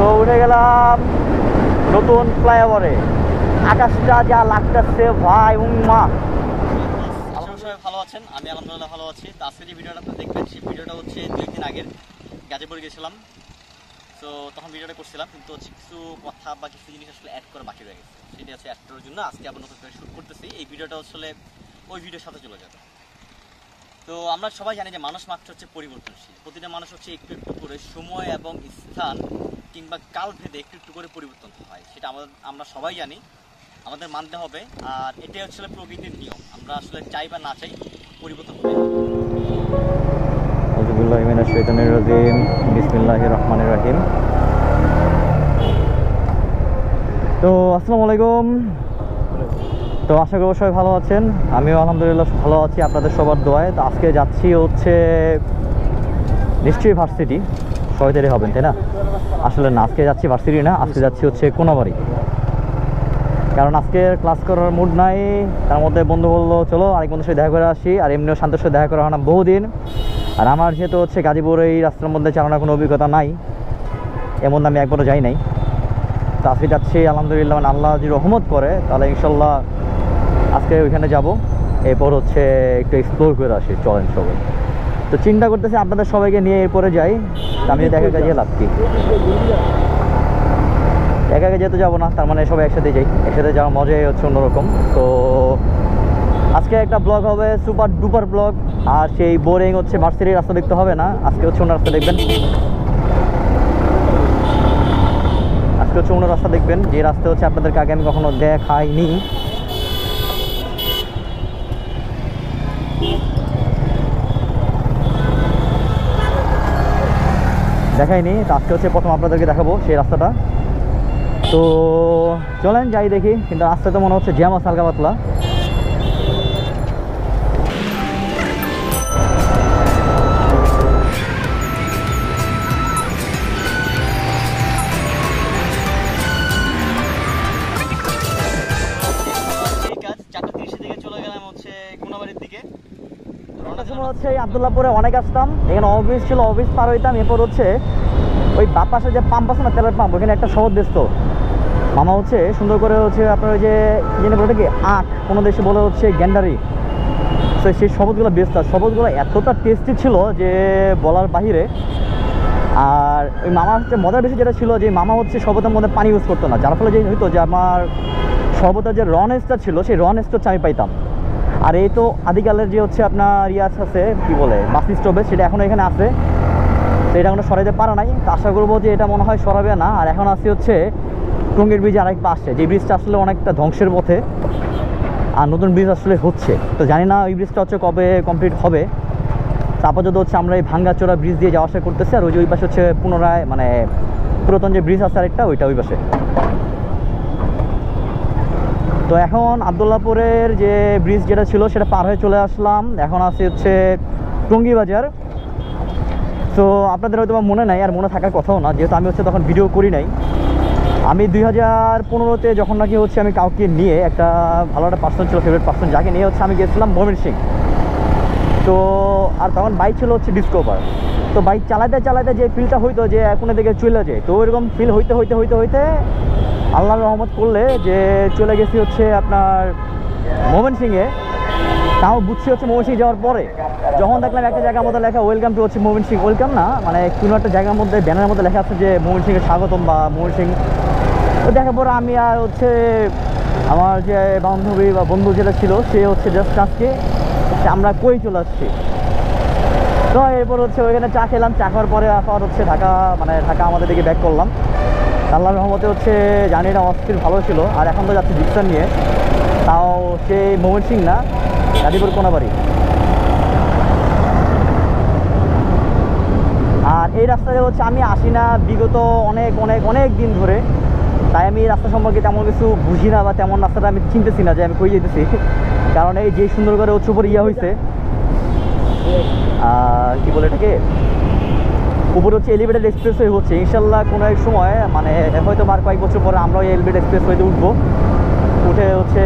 তো উঠে গেলাম নতুন ফ্লাইওভারে। আকাশটা যা লাগতেছে ভাই, উম্মা। আপনারা সবাই ভালো আছেন? আমি আলহামদুলিল্লাহ ভালো আছি। তো আজকে যে ভিডিওটা আপনারা দেখবেন সেই ভিডিওটা হচ্ছে 2 দিন আগের। গাজীপুর গেছিলাম, তো তখন ভিডিওটা করছিলাম, কিন্তু হচ্ছে কিছু কথা বা কিছু জিনিস আসলে অ্যাড করা বাকি রয়ে গেছে। সেটা হচ্ছে অ্যাড করার জন্য আজকে আবার নতুন করে শ্যুট করতেছি। এই ভিডিওটা আসলে ওই ভিডিওর সাথে চলে যাবে। তো আমরা সবাই জানি যে মানুষ মাত্র হচ্ছে পরিবর্তনশীল। প্রতিটা মানুষ হচ্ছে একটু একটু করে সময় এবং স্থান কিংবা কাল ভেদে একটু একটু করে পরিবর্তন হয়, সেটা আমরা সবাই জানি, আমাদের মানতে হবে। আর এটাই হচ্ছে প্রকৃতির নিয়ম, আমরা আসলে চাই বা না চাই পরিবর্তন হবে। আউযুবিল্লাহি মিনাশ শাইতানির রাজিম, বিসমিল্লাহির রহমানির রহিম। তো আসসালামু আলাইকুম। তো আশা করি সবাই ভালো আছেন, আমিও আলহামদুলিল্লাহ ভালো আছি আপনাদের সবার দোয়ায়। তো আজকে যাচ্ছি হচ্ছে নিশ্চয়ই ভার্সিটি, সবাই হবেন তাই না? আসলে না, আজকে যাচ্ছি ভার্সিটি না, আজকে যাচ্ছি হচ্ছে কোনাবাড়ি। কারণ আজকে ক্লাস করার মুড নাই। তার মধ্যে বন্ধু বললো চলো আরেক বন্ধুর সাথে দেখা করে আসি, আর এমনিও শান্তের সাথে দেখা করা হয় না বহুদিন। আর আমার যেহেতু হচ্ছে গাজীপুর এই রাস্তার মধ্যে চালানোর কোনো অভিজ্ঞতা নাই, এমন আমি একবারও যাই নাই। তো আজকে যাচ্ছি আলহামদুলিল্লাহ, মানে আল্লাহ যদি রহমত করে তাহলে ইনশাল্লাহ আজকে ওইখানে যাব। এরপর হচ্ছে একটু এক্সপ্লোর করে আসি, চলেন সবাই। তো চিন্তা করতেছি আপনাদের সবাইকে নিয়ে এরপরে যাই। আমি দেখা গেছে লাভ কি, একা একা যেতে যাবো না, তার মানে সবাই একসাথে যাই, একসাথে যাওয়ার মজাই হচ্ছে অন্যরকম। তো আজকে একটা ব্লগ হবে সুপার ডুপার ব্লগ, আর সেই বোরিং হচ্ছে ভার্সিটির রাস্তা দেখতে হবে না, আজকে হচ্ছে অন্য রাস্তা দেখবেন। আজকে হচ্ছে অন্য রাস্তা দেখবেন, যে রাস্তা হচ্ছে আপনাদেরকে আগে আমি কখনো দেখাইনি। তো আজকে হচ্ছে প্রথম আপনাদেরকে দেখাবো সেই রাস্তাটা। তো চলেন যাই দেখি, কিন্তু রাস্তা তো মনে হচ্ছে জ্যাম আছে হালকা পাতলা। হচ্ছে আব্দুল্লাহপুরে অনেক আসতাম, এখানে অফিস ছিল, অফিস পার হইতাম। এরপর হচ্ছে ওই বাপ পাশে যে পাম্প আছে না, তেলের পাম্প, ওখানে একটা শহর বেচত মামা হচ্ছে সুন্দর করে হচ্ছে আপনার ওই যে জেনে বলে কি আখ, কোনো দেশে বলে হচ্ছে গ্যান্ডারি। তো সেই শরবতগুলো বেচত, শরবতগুলো এতটা টেস্টি ছিল যে বলার বাহিরে। আর ওই মামা হচ্ছে মজার বেশি যেটা ছিল, যে মামা হচ্ছে শরবতের মধ্যে পানি ইউজ করতো না, যার ফলে যে হইতো যে আমার শরবতের যে রনেসটা ছিল সেই রনেসটা হচ্ছে আমি পাইতাম। আর এই তো আদিকালের যে হচ্ছে আপনার ইয়াস আছে কি বলে বাস স্টপে, সেটা এখনও এখানে আছে। তো এটা এখনো সরাইতে পারে নাই, তো আশা করবো যে এটা মনে হয় সরাবে না। আর এখন আসছে হচ্ছে টঙ্গীর ব্রিজ আরেক পাশে, যে ব্রিজটা আসলে অনেকটা ধ্বংসের পথে, আর নতুন ব্রিজ আসলে হচ্ছে। তো জানি না ওই ব্রিজটা হচ্ছে কবে কমপ্লিট হবে। আপাতত হচ্ছে আমরা এই ভাঙ্গাচোরা ব্রিজ দিয়ে যাওয়া আসা করতেছি, আর ওই পাশে হচ্ছে পুনরায় মানে পুরাতন যে ব্রিজ আছে আরেকটা, ওইটা ওই পাশে। তো এখন আবদুল্লাপুরের যে ব্রিজ যেটা ছিল সেটা পার হয়ে চলে আসলাম, এখন আছে হচ্ছে টঙ্গী বাজার। তো আপনাদের হয়তো মনে নাই, আর মনে থাকার কথাও না, যেহেতু আমি হচ্ছে তখন ভিডিও করি নাই। আমি 2015-তে যখন নাকি হচ্ছে আমি কাউকে নিয়ে, একটা ভালো একটা পার্সন ছিল, ফেভারিট পার্সন, যাকে নিয়ে হচ্ছে আমি গেছিলাম ময়মনসিংহ। তো আর তখন বাইক ছিল হচ্ছে ডিসকভার। তো বাইক চালাতে চালাতে যে ফিলটা হইতো যে কোনো দিকে চলে যায়, তো ওইরকম ফিল হইতে হইতে হইতে হইতে আল্লাহর রহমত করলে যে চলে গেছি হচ্ছে আপনার ময়মনসিংহে। তাও বুঝছি হচ্ছে ময়মনসিংহ যাওয়ার পরে, যখন দেখলাম একটা জায়গার মধ্যে লেখা ওয়েলকাম টু হচ্ছে ময়মনসিংহ, ওয়েলকাম না মানে কোনো একটা জায়গার মধ্যে ব্যানারের মধ্যে লেখা আছে যে ময়মনসিংহে স্বাগতম বা ময়মনসিংহ। তো দেখার পরে আমি আর হচ্ছে আমার যে বান্ধবী বা বন্ধু যেটা ছিল, সে হচ্ছে জাস্ট আজকে আমরা কই চলে আসছি। তো এরপর হচ্ছে ওইখানে চা খেলাম, চা খাওয়ার পরে আবার হচ্ছে ঢাকা আমাদের দিকে ব্যাক করলাম। আল্লাহর রহমতে হচ্ছে জার্নিটা অস্থির ভালো ছিল। আর এখন তো যাচ্ছি ডিকশন নিয়ে, তাও সেই ময়মনসিংহ না, গাজীপুর কোনাবাড়ি। আর এই রাস্তাতে হচ্ছে আমি আসি না বিগত অনেক অনেক অনেক দিন ধরে, তাই আমি এই রাস্তা সম্পর্কে তেমন কিছু বুঝি না, বা তেমন রাস্তাটা আমি চিনতেছি না যে আমি কই যেতেছি। কারণ এই যে সুন্দর করে হচ্ছে উপর ইয়া হয়েছে, কি বলে এটাকে, উপরে হচ্ছে এলিভেটেড এক্সপ্রেসওয়ে হচ্ছে। ইনশাল্লাহ কোনো এক সময় মানে হয়তো আর কয়েক বছর পরে আমরাও এলিভেটেড এক্সপ্রেসওয়েতে উঠবো, উঠে হচ্ছে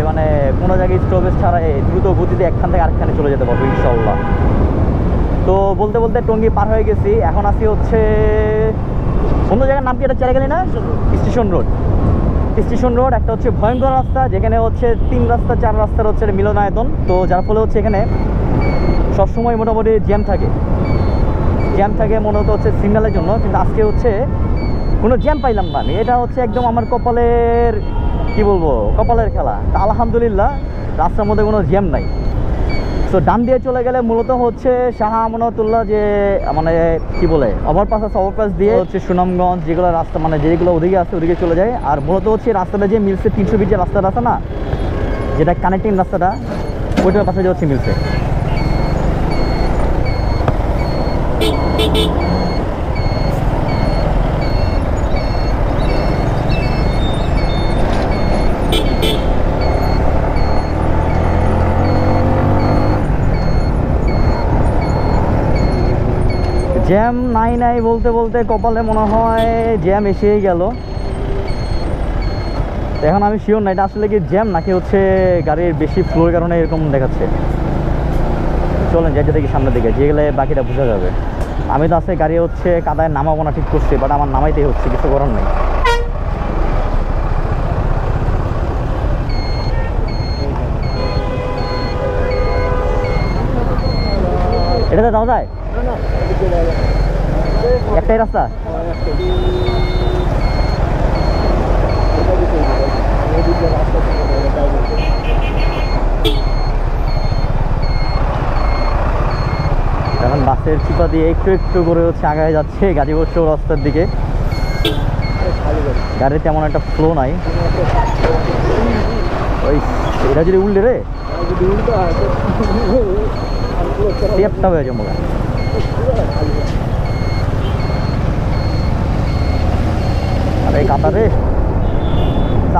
মানে কোনো জায়গায় স্টপেজ ছাড়া দ্রুত গতিতে একখান থেকে আরেকখানে চলে যেতে পারবো ইনশাল্লাহ। তো বলতে বলতে টঙ্গী পার হয়ে গেছি, এখন আসি হচ্ছে অন্য জায়গার নাম কি, এটা চেরাগালি না? Station road. স্টেশন রোড একটা হচ্ছে ভয়ঙ্কর রাস্তা, যেখানে হচ্ছে 3 রাস্তা 4 রাস্তার হচ্ছে মিলনায়তন। তো যার ফলে হচ্ছে এখানে সবসময় মোটামুটি জ্যাম থাকে মূলত হচ্ছে সিগন্যালের জন্য। কিন্তু আজকে হচ্ছে কোনো জ্যাম পাইলাম না আমি, এটা হচ্ছে একদম আমার কপালের, কি বলবো, কপালের খেলা। তা আলহামদুলিল্লাহ রাস্তার মধ্যে কোনো জ্যাম নাই। সো ডান দিয়ে চলে গেলে মূলত হচ্ছে শাহ আমানতুল্লাহ, যে মানে কি বলে ওভারপাস আছে, ওভারপাস দিয়ে হচ্ছে সুনামগঞ্জ, যেগুলো রাস্তা মানে যেগুলো ওদিকে আছে ওদিকে চলে যায়। আর মূলত হচ্ছে রাস্তাটা যে মিলছে 300 ফিট যে রাস্তাটা আছে না, যেটা কানেক্টিং রাস্তাটা, ওইটার পাশে যে হচ্ছে মিলছে। জ্যাম নাই বলতে বলতে কপালে মনে হয় জ্যাম এসেই গেল। এখন আমি শিওর না এটা আসলে কি জ্যাম নাকি হচ্ছে গাড়ির বেশি ফ্লোর কারণে এরকম দেখাচ্ছে। চলেন যাইতে দেখি সামনের দিকে, যে গেলে বাকিটা বোঝা যাবে। আমি তো আছে গাড়ি হচ্ছে কাদায় নামাবো না ঠিক করছি, বাট আমার নামাইতেই হচ্ছে, কিছু করার নেই। এটাতে যাওয়া যায়? একটাই রাস্তা? এখন বাসের চিপা দিয়ে একটু একটু করে হচ্ছে আগায় যাচ্ছে গাজীপুর চৌরাস্তার দিকে। গাড়ির তেমন একটা ফ্লো নাই। ওই এটা যদি উল্টে রে টেপটা হয়ে যাবো। আরে কাতারে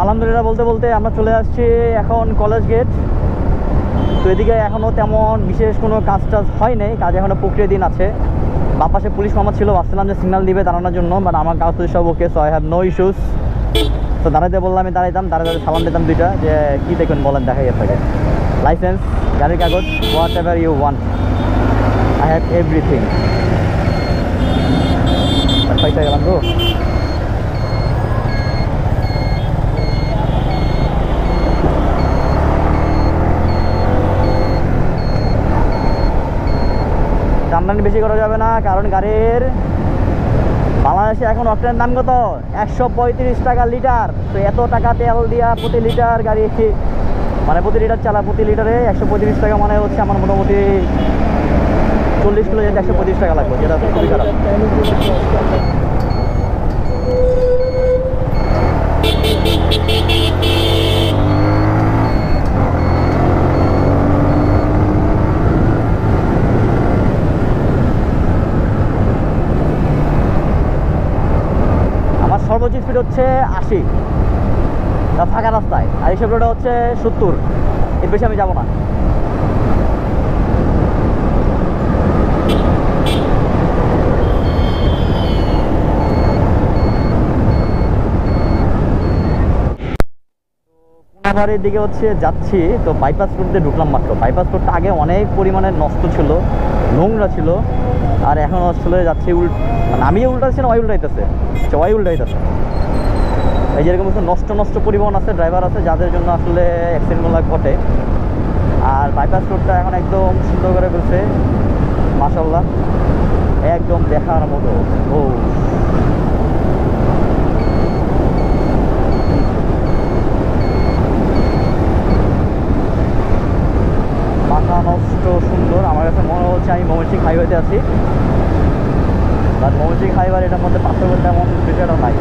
আলহামদুলিল্লাহ বলতে বলতে আমরা চলে আসছি এখন কলেজ গেট। তো এদিকে এখনও তেমন বিশেষ কোনো কাজ টাজ হয় নাই, কাজ এখনও প্রক্রিয়াধীন আছে। বাম পাশে পুলিশ মামা ছিল, ভাবছিলাম যে সিগন্যাল দিবে দাঁড়ানোর জন্য, বাট আমার কাজ সব okay, so I have no issues. তো দাঁড়াইতে বললাম, আমি দাঁড়াইতাম, দাঁড়াতে সালাম দিতাম দুইটা, যে কী দেখবেন বলেন, দেখাই থাকে লাইসেন্স, গাড়ির কাগজ, whatever you want, I have everything. পয়সা গেলাম তো। টানটানি বেশি করা যাবে না, কারণ গাড়ির বাংলাদেশে এখন অক্টেনের দাম কত, 135 টাকা লিটার। তো এত টাকা তেল দিয়া প্রতি লিটার গাড়ি, মানে প্রতি লিটার চালা, প্রতি লিটারে 135 টাকা, মানে হচ্ছে আমার মোটামুটি 40 কিলো যেতে 135 টাকা লাগবে, যেটা খুবই খারাপ। সর্বোচ্চ স্পিড হচ্ছে 80 ফাঁকা রাস্তায়, আর এইসব রোডে হচ্ছে 70, এর বেশি আমি যাবো না। কোনাবাড়ির দিকে হচ্ছে যাচ্ছি, তো বাইপাস রোড দিয়ে ঢুকলাম মাত্র। বাইপাস রোডটা আগে অনেক পরিমাণে নষ্ট ছিল, নোংরা ছিল, আর এখন আসলে যাচ্ছি মানে আমি উল্টাচ্ছি না, ওই উল্টাইতেছে, ওই উল্টাইতেছে। এই যেরকম নষ্ট পরিবহন আছে, ড্রাইভার আছে, যাদের জন্য আসলে অ্যাক্সিডেন্টগুলো ঘটে। আর বাইপাস রোডটা এখন একদম সুন্দর করে ফেলছে, মাশাআল্লাহ, একদম দেখার মতো। ও মাথা নষ্ট সুন্দর। আমার কাছে মনে হচ্ছে আমি ময়মনসিংহ হাইওয়েতে আছি, বাট ময়মনসিংহ হাইওয়ে এটার মধ্যে পার্থক্য তেমন বিষয়টা নাই।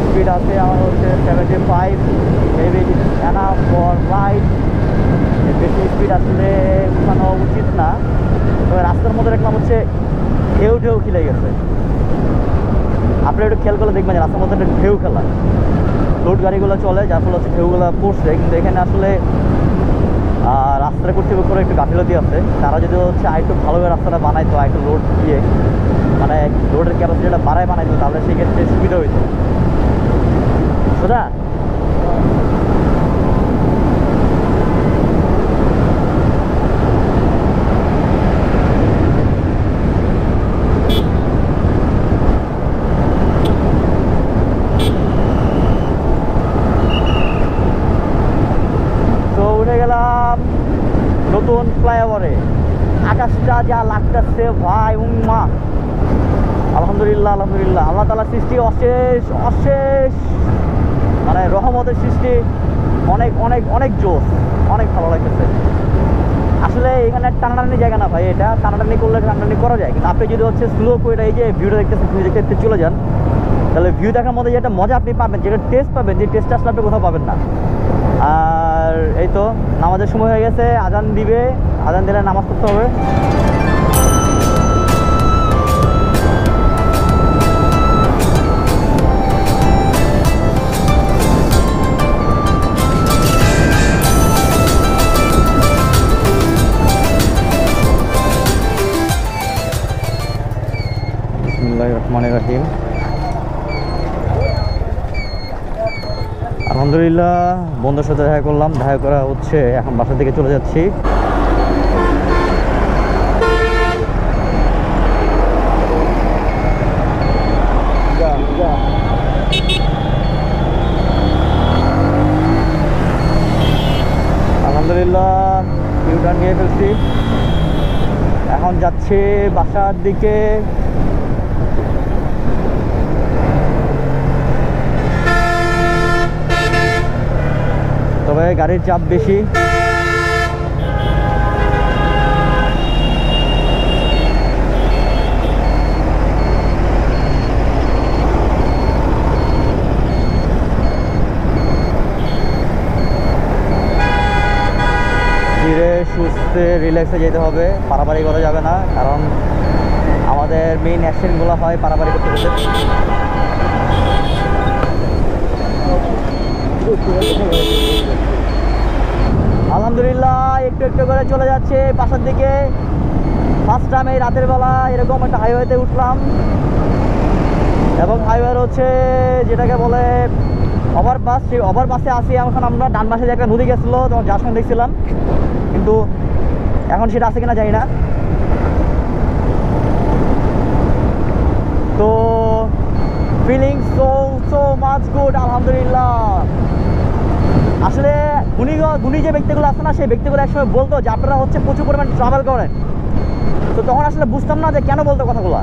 স্পিড আছে আমার হচ্ছে 75, মেবি এনাফ ফর রাইড। বেশি স্পিড আসলে উঠানো উচিত না। তবে রাস্তার মধ্যে দেখলাম হচ্ছে ঢেউ খেলে গেছে। আপনি একটু খেয়াল করলে দেখবেন যে রাস্তার মধ্যে একটা ঢেউ খেলা, লোড গাড়িগুলো চলে, যার ফলে হচ্ছে ঢেউগুলো পড়ছে। কিন্তু এখানে আসলে রাস্তাটা কর্তৃপক্ষের একটু গাফিলতি আছে। তারা যদি হচ্ছে আরেকটু ভালোভাবে রাস্তাটা বানাইতো, আরেকটু লোড দিয়ে, মানে লোডের ক্যাপাসিটিটা বাড়ায় বানাইতো, তাহলে সেক্ষেত্রে সুবিধা হইতো। সোজা নতুন ফ্লাইওভারে আকাশটা যা লাগতেছে ভাই উম্মা, আলহামদুলিল্লাহ আলহামদুলিল্লাহ। আল্লাহ তাআলার সৃষ্টি অশেষ অশেষ, মানে রহমতের সৃষ্টি, অনেক অনেক অনেক জোশ, অনেক ভালো লাগতেছে। আসলে এখানে টানাটানি জায়গা না ভাই, এটা টানাটানি করলে টানাটানি করা যায়, কিন্তু আপনি যদি হচ্ছে স্লো করে এই যে ভিউটা দেখতেছেন, ভিউ দেখতে দেখতে চলে যান, তাহলে ভিউ দেখার মধ্যে যেটা মজা আপনি পাবেন, যেটা টেস্ট পাবেন, যে টেস্টটা আসলে আপনি কোথাও পাবেন না। আর এই তো নামাজের সময় হয়ে গেছে, আজান দিবে, আজান দিলে নামাজ পড়তে হবে। বিসমিল্লাহির রহমানির রহিম। আলহামদুলিল্লাহ বন্ধুর সাথে দেখা করলাম, দেখা করা হচ্ছে, এখন বাসা থেকে চলে যাচ্ছি। আলহামদুলিল্লাহ ইউটার্ন নিয়ে ফেলছি, এখন যাচ্ছি বাসার দিকে। তবে গাড়ির চাপ বেশি। ধীরে সুস্থে রিল্যাক্সে যেতে হবে, পারাপারি করা যাবে না, কারণ আমাদের মেইন অ্যাক্সিডেন্টগুলো হয় পারাপারি করতে করতে। আলহামদুলিল্লাহ একটু একটু করে চলে যাচ্ছে বাসার দিকে। ফার্স্ট টাইম এই রাতের বেলা এরকম একটা হাইওয়েতে উঠলাম, এবং হাইওয়ের হচ্ছে যেটাকে বলে ওভারপাস, সেই ওভারপাসে আসি। এখন আমরা ডান পাশে যে একটা নদী গেছিলো, তখন যার সঙ্গে দেখছিলাম, কিন্তু এখন সেটা আছে কিনা জানি না। তো feeling so so much good, আলহামদুলিল্লাহ। আসলে গুণী যে ব্যক্তিগুলো আছে না, সেই ব্যক্তিগুলো একসময় বলতো যে আপনারা হচ্ছে প্রচুর পরিমাণ ট্রাভেল করেন, তো তখন আসলে বুঝতাম না যে কেন বলতো কথাগুলো।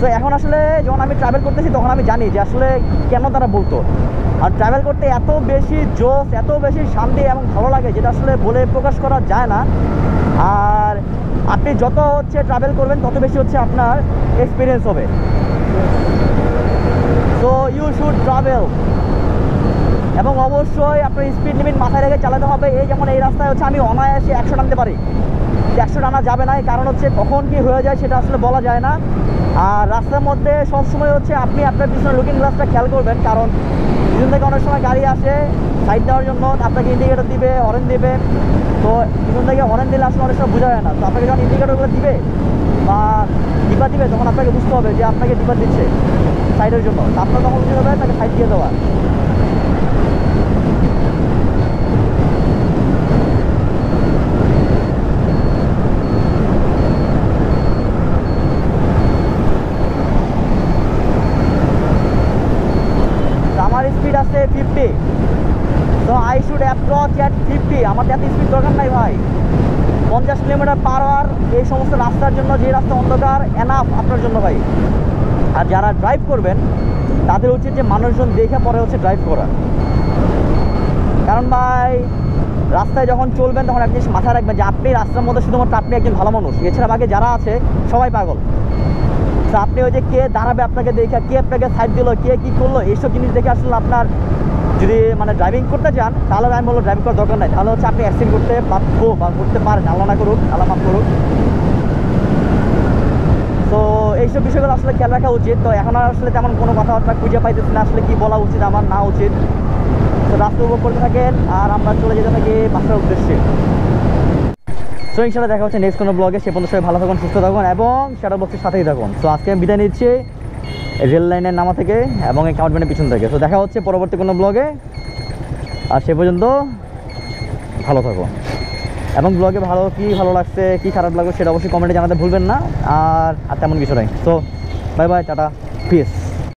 তো এখন আসলে যখন আমি ট্রাভেল করতেছি, তখন আমি জানি যে আসলে কেন তারা বলতো। আর ট্রাভেল করতে এত বেশি জোশ, এত বেশি শান্তি এবং ভালো লাগে, যেটা আসলে বলে প্রকাশ করা যায় না। আর আপনি যত হচ্ছে ট্রাভেল করবেন, তত বেশি হচ্ছে আপনার এক্সপিরিয়েন্স হবে। সো ইউ শুড ট্রাভেল, এবং অবশ্যই আপনার স্পিড লিমিট মাথায় রেখে চালাতে হবে। এই যেমন এই রাস্তায় হচ্ছে আমি অনায়াসে 100 টানতে পারি, 100 টানা যাবে না, কারণ হচ্ছে কখন কি হয়ে যায় সেটা আসলে বলা যায় না। আর রাস্তার মধ্যে সবসময় হচ্ছে আপনি আপনার পিছনে লুকিং গ্লাসটা খেয়াল করবেন, কারণ পিছন থেকে অনেক সময় গাড়ি আসে সাইড দেওয়ার জন্য, আপনাকে ইন্ডিকেটর দিবে, হরেন দিবে। তো পিছন থেকে হরেন দিলে আসলে অনেক সময় বোঝা যায় না। তো আপনাকে যখন ইন্ডিকেটরগুলো দিবে বা ডিপা দিবে, তখন আপনাকে বুঝতে হবে যে আপনাকে ডিপা দিচ্ছে সাইডের জন্য। তো আপনার তখন উচিত হবে তাকে সাইড দিয়ে দেওয়া। আমার স্পিড আছে 50, তো আই শুড অ্যাপ্রোচ অ্যাট 50। আমার এত স্পিড দরকার নাই ভাই, 50 কিলোমিটার পার আওয়ার এই সমস্ত রাস্তার জন্য, যে রাস্তা অন্ধকার, এনাফ আপনার জন্য ভাই। আর যারা ড্রাইভ করবেন তাদের উচিত যে মানুষজন দেখে পরে হচ্ছে ড্রাইভ করা, কারণ ভাই রাস্তায় যখন চলবেন তখন এক জিনিস মাথায় রাখবেন যে আপনি রাস্তার মধ্যে শুধুমাত্র আপনি একজন ভালো মানুষ, এছাড়া বাকি যারা আছে সবাই পাগল। তো আপনি ওই যে কে দাঁড়াবে আপনাকে দেখে, কে আপনাকে সাইড দিল, কে কী করলো, এইসব জিনিস দেখে আসলে আপনার যদি মানে ড্রাইভিং করতে চান, তাহলে আমি বলবো ড্রাইভিং করার দরকার নাই। তাহলে হচ্ছে আপনি অ্যাক্সিডেন্ট করতে বাধ্য বা করতে পারেন, আল্লাহ না করুক, আল্লাহ মাফ করুক। তো এইসব বিষয়গুলো আসলে খেয়াল রাখা উচিত। তো এখন আর আসলে তেমন কোনো কথাবার্তা খুঁজে পাইতেছি না আসলে কী বলা উচিত আমার, না উচিত। তো রাস্তা উপভোগ করতে থাকেন, আর আমরা চলে যেতে থাকি বাসার উদ্দেশ্যে। সো ইনশাআল্লাহ দেখা হচ্ছে নেক্সট কোনো ব্লগে। সে পর্যন্ত সবাই ভালো থাকুন, সুস্থ থাকুন, এবং সেটা বক্সের সাথেই থাকুন। সো আজকে আমি বিদায় নিচ্ছি রেল লাইনের নামা থেকে এবং এই কাউন্টম্যানের পিছন থেকে। তো দেখা হচ্ছে পরবর্তী কোনো ব্লগে, আর সে পর্যন্ত ভালো থাকো। এবং ব্লগে ভালো লাগছে, কি খারাপ লাগবে সেটা অবশ্যই কমেন্টে জানাতে ভুলবেন না। আর তেমন কিছু নাই। তো বাই বাই, টাটা, পিস।